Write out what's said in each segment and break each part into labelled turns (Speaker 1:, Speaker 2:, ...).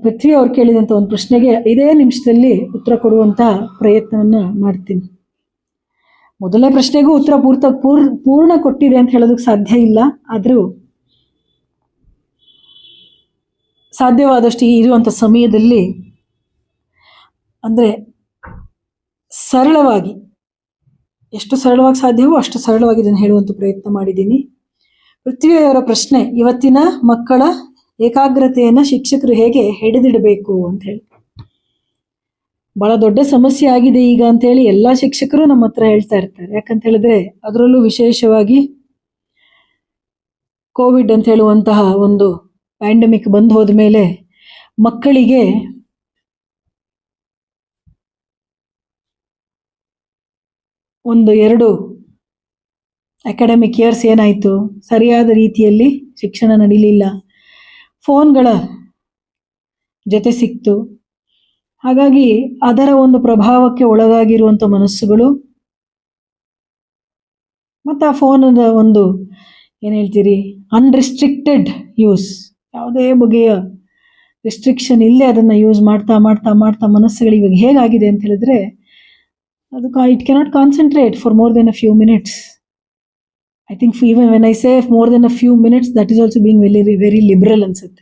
Speaker 1: ಪೃಥ್ವಿ ಅವ್ರು ಕೇಳಿದಂಥ ಒಂದು ಪ್ರಶ್ನೆಗೆ 5 ನಿಮಿಷದಲ್ಲಿ ಉತ್ತರ ಕೊಡುವಂಥ ಪ್ರಯತ್ನವನ್ನು ಮಾಡ್ತೀನಿ. ಮೊದಲನೇ ಪ್ರಶ್ನೆಗೂ ಉತ್ತರ ಪೂರ್ಣ ಕೊಟ್ಟಿದೆ ಅಂತ ಹೇಳೋದಕ್ಕೆ ಸಾಧ್ಯ ಇಲ್ಲ. ಆದರೂ ಸಾಧ್ಯವಾದಷ್ಟು ಇರುವಂಥ ಸಮಯದಲ್ಲಿ ಅಂದರೆ ಸರಳವಾಗಿ, ಎಷ್ಟು ಸರಳವಾಗಿ ಸಾಧ್ಯವೋ ಅಷ್ಟು ಸರಳವಾಗಿ ಇದನ್ನು ಹೇಳುವಂಥ ಪ್ರಯತ್ನ ಮಾಡಿದ್ದೀನಿ. ಪೃಥ್ವಿಯವರ ಪ್ರಶ್ನೆ, ಇವತ್ತಿನ ಮಕ್ಕಳ ಏಕಾಗ್ರತೆಯನ್ನು ಶಿಕ್ಷಕರು ಹೇಗೆ ಹಿಡಿದಿಡಬೇಕು ಅಂತ ಹೇಳಿ. ಬಹಳ ದೊಡ್ಡ ಸಮಸ್ಯೆ ಆಗಿದೆ ಈಗ ಅಂತೇಳಿ ಎಲ್ಲ ಶಿಕ್ಷಕರು ನಮ್ಮ ಹತ್ರ ಹೇಳ್ತಾ ಇರ್ತಾರೆ. ಯಾಕಂತ ಹೇಳಿದ್ರೆ ಅದರಲ್ಲೂ ವಿಶೇಷವಾಗಿ ಕೋವಿಡ್ ಅಂತ ಹೇಳುವಂತಹ ಒಂದು ಪ್ಯಾಂಡಮಿಕ್ ಬಂದು ಹೋದ್ಮೇಲೆ ಮಕ್ಕಳಿಗೆ ಒಂದು 2 ಅಕಾಡೆಮಿಕ್ ಇಯರ್ಸ್ ಏನಾಯಿತು, ಸರಿಯಾದ ರೀತಿಯಲ್ಲಿ ಶಿಕ್ಷಣ ನಡೀಲಿಲ್ಲ, ಫೋನ್ಗಳ ಜೊತೆ ಸಿಕ್ತು. ಹಾಗಾಗಿ ಅದರ ಒಂದು ಪ್ರಭಾವಕ್ಕೆ ಒಳಗಾಗಿರುವಂಥ ಮನಸ್ಸುಗಳು ಮತ್ತು ಆ ಫೋನದ ಒಂದು ಏನು ಹೇಳ್ತೀರಿ ಅನ್ರಿಸ್ಟ್ರಿಕ್ಟೆಡ್ ಯೂಸ್, ಯಾವುದೇ ಬಗೆಯ ರಿಸ್ಟ್ರಿಕ್ಷನ್ ಇಲ್ಲದೆ ಅದನ್ನು ಯೂಸ್ ಮಾಡ್ತಾ ಮಾಡ್ತಾ ಮಾಡ್ತಾ ಮನಸ್ಸುಗಳು ಇವಾಗ ಹೇಗಾಗಿದೆ ಅಂತ ಹೇಳಿದ್ರೆ ಅದು it cannot concentrate for more than a few minutes. I think even when I say more than a few minutes that is also being very liberal ಅನ್ಸುತ್ತೆ.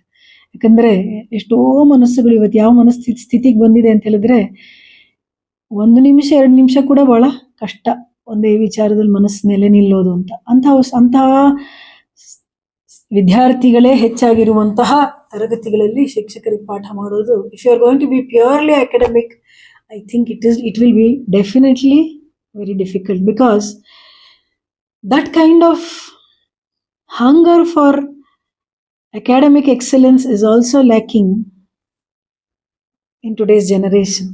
Speaker 1: ಯಾಕಂದರೆ ಎಷ್ಟೋ ಮನಸ್ಸುಗಳು ಇವತ್ತು ಯಾವ ಸ್ಥಿತಿಗೆ ಬಂದಿದೆ ಅಂತ ಹೇಳಿದ್ರೆ 1 ನಿಮಿಷ 2 ನಿಮಿಷ ಕೂಡ ಭಾಳ ಕಷ್ಟ ಒಂದೇ ವಿಚಾರದಲ್ಲಿ ಮನಸ್ಸು ನೆಲೆ ನಿಲ್ಲೋದು ಅಂತ. ಅಂತಹ ವಿದ್ಯಾರ್ಥಿಗಳೇ ಹೆಚ್ಚಾಗಿರುವಂತಹ ತರಗತಿಗಳಲ್ಲಿ ಶಿಕ್ಷಕರಿಗೆ ಪಾಠ ಮಾಡೋದು, if you are going to be purely academic, I think it will be definitely very difficult, because that kind of hunger for academic excellence is also lacking in today's generation.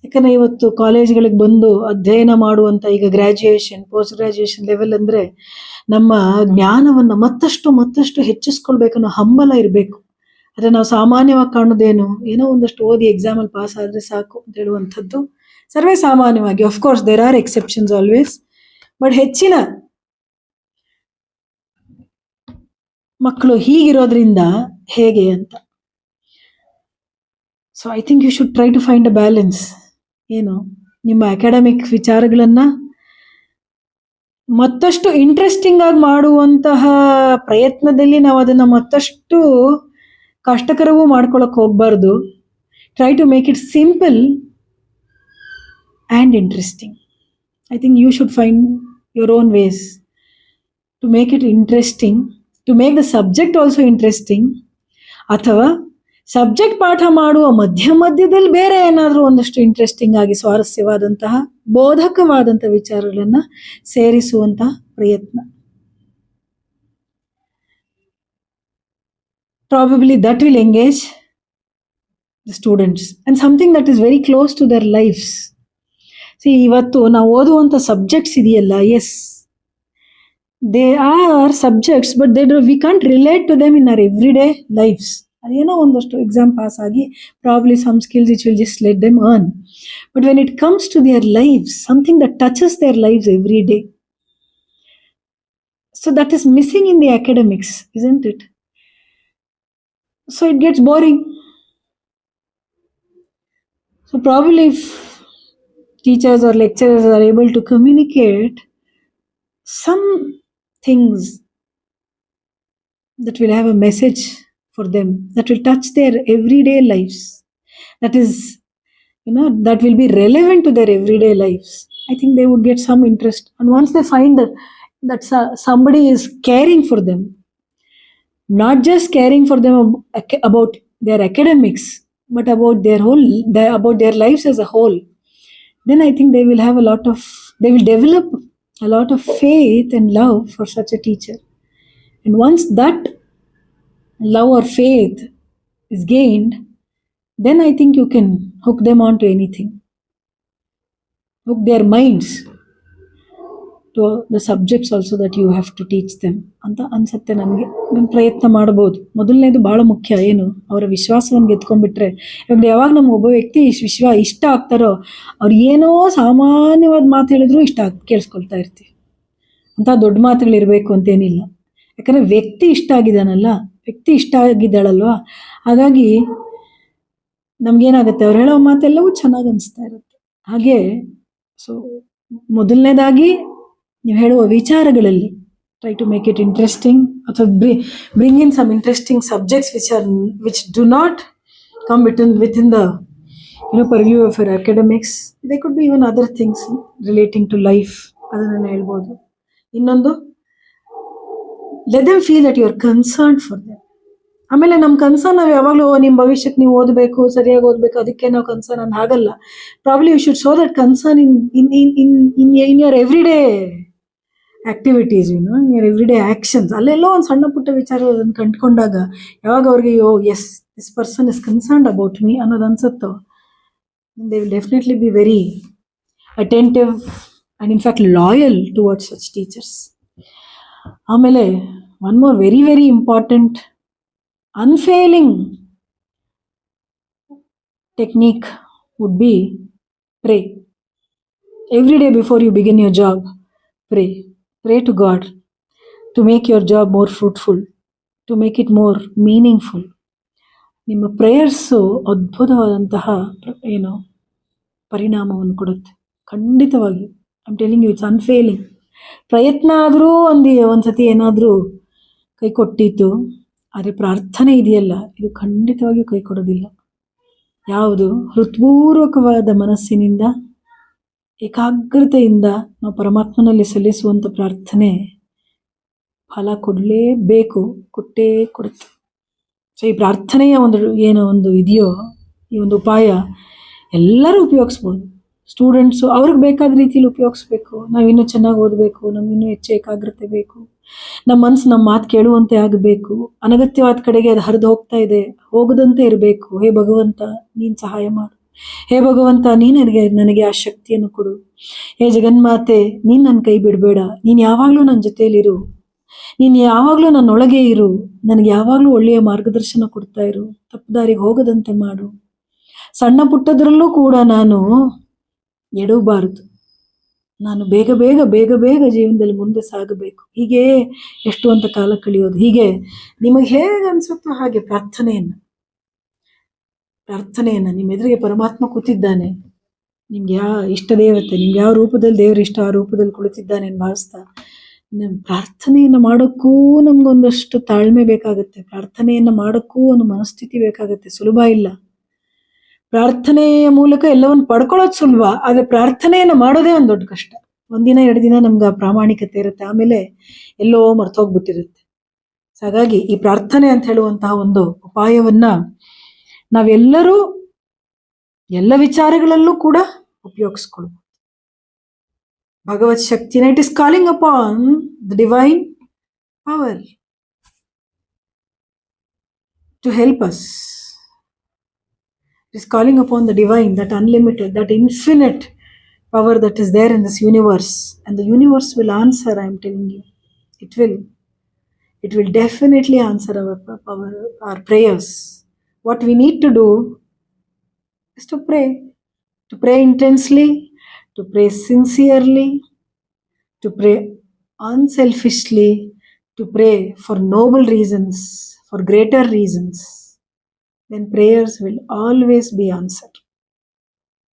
Speaker 1: ಯಾಕಂದರೆ ಇವತ್ತು ಕಾಲೇಜ್ಗಳಿಗೆ ಬಂದು ಅಧ್ಯಯನ ಮಾಡುವಂಥ ಈಗ ಗ್ರ್ಯಾಜುಯೇಷನ್ ಪೋಸ್ಟ್ ಗ್ರ್ಯಾಜುಯೇಷನ್ ಲೆವೆಲ್ ಅಂದರೆ ನಮ್ಮ ಜ್ಞಾನವನ್ನು ಮತ್ತಷ್ಟು ಹೆಚ್ಚಿಸ್ಕೊಳ್ಬೇಕನ್ನೋ ಹಂಬಲ ಇರಬೇಕು. ಆದರೆ ನಾವು ಸಾಮಾನ್ಯವಾಗಿ ಕಾಣೋದೇನು, ಏನೋ ಒಂದಷ್ಟು ಓದಿ ಎಕ್ಸಾಮಲ್ಲಿ ಪಾಸ್ ಆದರೆ ಸಾಕು ಅಂತ ಹೇಳುವಂಥದ್ದು ಸರ್ವೇ ಸಾಮಾನ್ಯವಾಗಿ. Of course there are exceptions always, but ಹೆಚ್ಚಿನ ಮಕ್ಕಳು ಹೀಗಿರೋದ್ರಿಂದ ಹೇಗೆ ಅಂತ. So I think you should try to find a balance. ಏನು ನಿಮ್ಮ ಅಕಾಡೆಮಿಕ್ ವಿಚಾರಗಳನ್ನು ಮತ್ತಷ್ಟು ಇಂಟ್ರೆಸ್ಟಿಂಗ್ ಆಗಿ ಮಾಡುವಂತಹ ಪ್ರಯತ್ನದಲ್ಲಿ ನಾವು ಅದನ್ನು ಮತ್ತಷ್ಟು ಕಷ್ಟಕರವೂ ಮಾಡ್ಕೊಳಕ್ಕೆ ಹೋಗಬಾರ್ದು. Try to make it simple and interesting. I think you should find your own ways to make it interesting, to make the subject also interesting. ಅಥವಾ ಸಬ್ಜೆಕ್ಟ್ ಪಾಠ ಮಾಡುವ ಮಧ್ಯದಲ್ಲಿ ಬೇರೆ ಏನಾದರೂ ಒಂದಷ್ಟು ಇಂಟ್ರೆಸ್ಟಿಂಗ್ ಆಗಿ ಸ್ವಾರಸ್ಯವಾದಂತಹ ಬೋಧಕವಾದಂಥ ವಿಚಾರಗಳನ್ನು ಸೇರಿಸುವಂತಹ ಪ್ರಯತ್ನ. Probably that will engage the students and something that is very close to their lives. See, ಇವತ್ತು ನಾವು ಓದುವಂಥ ಸಬ್ಜೆಕ್ಟ್ಸ್ ಇದೆಯಲ್ಲ, yes they are subjects, but we can't relate to them in our everyday lives. ಅದೇನೋ ಒಂದಷ್ಟು exam pass ಆಗಿ probably some skills which will just let them earn, but when it comes to their lives, something that touches their lives every day, so that is missing in the academics, isn't it? So it gets boring. So probably if teachers or lecturers are able to communicate some things that will have a message for them, that will touch their everyday lives, that is, that will be relevant to their everyday lives, I think they would get some interest. And once they find that somebody is caring for them, not just caring for them about their academics, but about their lives as a whole, then I think they will develop a lot of faith and love for such a teacher. And once that love or faith is gained, then I think you can hook them onto anything, hook their minds to the subjects also that you have to teach them ಅಂತ ಅನ್ಸುತ್ತೆ ನನಗೆ. ನಿಮ್ಮ ಪ್ರಯತ್ನ ಮಾಡ್ಬೋದು. ಮೊದಲನೇದು ಭಾಳ ಮುಖ್ಯ, ಏನು ಅವರ ವಿಶ್ವಾಸವನ್ನು ಗೆದ್ಕೊಂಡ್ಬಿಟ್ರೆ. ಯಾವಾಗ ನಮ್ಮ ಒಬ್ಬ ವ್ಯಕ್ತಿ ಇಷ್ಟ ಆಗ್ತಾರೋ ಅವ್ರು ಏನೋ ಸಾಮಾನ್ಯವಾದ ಮಾತು ಹೇಳಿದ್ರು ಕೇಳಿಸ್ಕೊಳ್ತಾ ಇರ್ತೀವಿ. ಅಂಥ ದೊಡ್ಡ ಮಾತುಗಳಿರಬೇಕು ಅಂತೇನಿಲ್ಲ. ಯಾಕಂದರೆ ವ್ಯಕ್ತಿ ಇಷ್ಟ ಆಗಿದ್ದಾನಲ್ಲ, ವ್ಯಕ್ತಿ ಇಷ್ಟ ಆಗಿದ್ದಾಳಲ್ವಾ, ಹಾಗಾಗಿ ನಮ್ಗೇನಾಗುತ್ತೆ, ಅವ್ರು ಹೇಳೋ ಮಾತೆಲ್ಲವೂ ಚೆನ್ನಾಗಿ ಅನಿಸ್ತಾ ಇರುತ್ತೆ. ಹಾಗೆ ಸೊ ಮೊದಲನೇದಾಗಿ ನೀವು ಹೇಳುವ ವಿಚಾರಗಳಲ್ಲಿ try to make it interesting, ಅಥವಾ bring in some interesting subjects which do not come within the purview of your academics. There could be even other things relating to life. ಅದನ್ನೆಲ್ಲ ಹೇಳ್ಬೋದು. ಇನ್ನೊಂದು, let them feel that you are concerned for them. ಆಮೇಲೆ ನಮ್ಮ concern ನಾವು ಯಾವಾಗಲೂ ನಿಮ್ಮ ಭವಿಷ್ಯಕ್ಕೆ ನೀವು ಓದಬೇಕು, ಸರಿಯಾಗಿ ಓದಬೇಕು, ಅದಕ್ಕೆ ನಾವು ಕನ್ಸರ್ನ್ ಅಂತ ಆಗಲ್ಲ. Probably you should show that concern in your every day activities, in your every day actions. ಅಲ್ಲೆಲ್ಲೋ ಒಂದು ಸಣ್ಣ ಪುಟ್ಟ ವಿಚಾರ ಅದನ್ನು ಕಂಡುಕೊಂಡಾಗ ಯಾವಾಗ ಅವ್ರಿಗೆ yes this person is concerned about me ಅನ್ನೋದು ಅನ್ಸುತ್ತೋ, they will definitely be very attentive and in fact loyal towards such teachers. ಆಮೇಲೆ one more very very important unfailing technique would be pray. Every day before you begin your job, pray to God to make your job more fruitful, to make it more meaningful. ನಿಮ್ಮ ಪ್ರೇಯರ್ಸು ಅದ್ಭುತವಾದಂತಹ ಪರಿಣಾಮವನ್ನು ಕೊಡುತ್ತೆ ಖಂಡಿತವಾಗಿ. I am telling you, it's unfailing. ಪ್ರಯತ್ನ ಆದರೂ ಒಂದ್ಸತಿ ಏನಾದರೂ ಕೈ ಕೊಟ್ಟಿತ್ತು, ಆದರೆ ಪ್ರಾರ್ಥನೆ ಇದೆಯಲ್ಲ, ಇದು ಖಂಡಿತವಾಗಿಯೂ ಕೈ ಕೊಡೋದಿಲ್ಲ. ಯಾವುದು ಹೃತ್ಪೂರ್ವಕವಾದ ಮನಸ್ಸಿನಿಂದ ಏಕಾಗ್ರತೆಯಿಂದ ನಾವು ಪರಮಾತ್ಮನಲ್ಲಿ ಸಲ್ಲಿಸುವಂಥ ಪ್ರಾರ್ಥನೆ ಫಲ ಕೊಡಲೇಬೇಕು, ಕೊಟ್ಟೇ ಕೊಡುತ್ತೆ. ಸೊ ಈ ಪ್ರಾರ್ಥನೆಯ ಒಂದು ಇದೆಯೋ, ಈ ಒಂದು ಉಪಾಯ ಎಲ್ಲರೂ ಉಪಯೋಗಿಸ್ಬೋದು. ಸ್ಟೂಡೆಂಟ್ಸು ಅವ್ರಿಗೆ ಬೇಕಾದ ರೀತಿಯಲ್ಲಿ ಉಪಯೋಗಿಸ್ಬೇಕು. ನಾವಿನ್ನೂ ಚೆನ್ನಾಗಿ ಓದಬೇಕು, ನಮಗಿನ್ನೂ ಹೆಚ್ಚು ಏಕಾಗ್ರತೆ ಬೇಕು, ನಮ್ಮ ಮನಸ್ಸು ನಮ್ಮ ಮಾತು ಕೇಳುವಂತೆ ಆಗಬೇಕು, ಅನಗತ್ಯವಾದ ಕಡೆಗೆ ಅದು ಹರಿದು ಹೋಗ್ತಾ ಇದೆ, ಹೋಗದಂತೆ ಇರಬೇಕು. ಹೇ ಭಗವಂತ, ನೀನು ಸಹಾಯ ಮಾಡು. ಹೇ ಭಗವಂತ, ನನಗೆ ಆ ಶಕ್ತಿಯನ್ನು ಕೊಡು. ಹೇ ಜಗನ್ಮಾತೆ, ನೀನು ನನ್ನ ಕೈ ಬಿಡಬೇಡ. ನೀನು ಯಾವಾಗಲೂ ನನ್ನ ಜೊತೆಯಲ್ಲಿರು. ನೀನು ಯಾವಾಗಲೂ ನನ್ನೊಳಗೆ ಇರು. ನನಗೆ ಯಾವಾಗಲೂ ಒಳ್ಳೆಯ ಮಾರ್ಗದರ್ಶನ ಕೊಡ್ತಾ ಇರು. ತಪ್ಪು ದಾರಿಗೆ ಹೋಗದಂತೆ ಮಾಡು. ಸಣ್ಣ ಪುಟ್ಟದ್ರಲ್ಲೂ ಕೂಡ ನಾನು ಎಡವಬಾರದು. ನಾನು ಬೇಗ ಬೇಗ ಬೇಗ ಬೇಗ ಜೀವನದಲ್ಲಿ ಮುಂದೆ ಸಾಗಬೇಕು. ಹೀಗೆ ಎಷ್ಟು ಅಂತ ಕಾಲ ಕಳೆಯೋದು. ಹೀಗೆ ನಿಮಗೆ ಹೇಗೆ ಅನಿಸುತ್ತೋ ಹಾಗೆ ಪ್ರಾರ್ಥನೆಯನ್ನು ನಿಮ್ಮ ಎದುರಿಗೆ ಪರಮಾತ್ಮ ಕೂತಿದ್ದಾನೆ. ನಿಮ್ಗೆ ಯಾವ ಇಷ್ಟ ದೇವತೆ, ನಿಮ್ಗೆ ಯಾವ ರೂಪದಲ್ಲಿ ದೇವರು ಇಷ್ಟ ಆ ರೂಪದಲ್ಲಿ ಕುಳಿತಿದ್ದಾನೆ ಅಂತ ಭಾವಿಸ್ತಾ ಪ್ರಾರ್ಥನೆಯನ್ನು ಮಾಡೋಕ್ಕೂ ನಮ್ಗೊಂದಷ್ಟು ತಾಳ್ಮೆ ಬೇಕಾಗುತ್ತೆ. ಪ್ರಾರ್ಥನೆಯನ್ನು ಮಾಡೋಕ್ಕೂ ಒಂದು ಮನಸ್ಥಿತಿ ಬೇಕಾಗುತ್ತೆ. ಸುಲಭ ಇಲ್ಲ. ಪ್ರಾರ್ಥನೆಯ ಮೂಲಕ ಎಲ್ಲವನ್ನು ಪಡ್ಕೊಳ್ಳೋದು ಸುಲಭ, ಆದರೆ ಪ್ರಾರ್ಥನೆಯನ್ನು ಮಾಡೋದೇ ಒಂದು ದೊಡ್ಡ ಕಷ್ಟ. ಒಂದಿನ 2 ದಿನ ನಮ್ಗೆ ಆ ಪ್ರಾಮಾಣಿಕತೆ ಇರುತ್ತೆ, ಆಮೇಲೆ ಎಲ್ಲೋ ಮರ್ತೋಗ್ಬಿಟ್ಟಿರುತ್ತೆ. ಹಾಗಾಗಿ ಈ ಪ್ರಾರ್ಥನೆ ಅಂತ ಹೇಳುವಂತಹ ಒಂದು ಉಪಾಯವನ್ನ ನಾವೆಲ್ಲರೂ ಎಲ್ಲ ವಿಚಾರಗಳಲ್ಲೂ ಕೂಡ ಉಪಯೋಗಿಸ್ಕೊಳ್ಬೋದು. ಭಗವತ್ ಶಕ್ತಿನ it is calling upon the divine power to help us. It is calling upon the divine, that unlimited, that infinite power that is there in this universe. And the universe will answer, I am telling you. It will definitely answer our prayers. What we need to do is to pray intensely, to pray sincerely, to pray unselfishly, to pray for noble reasons, for greater reasons. Then prayers will always be answered.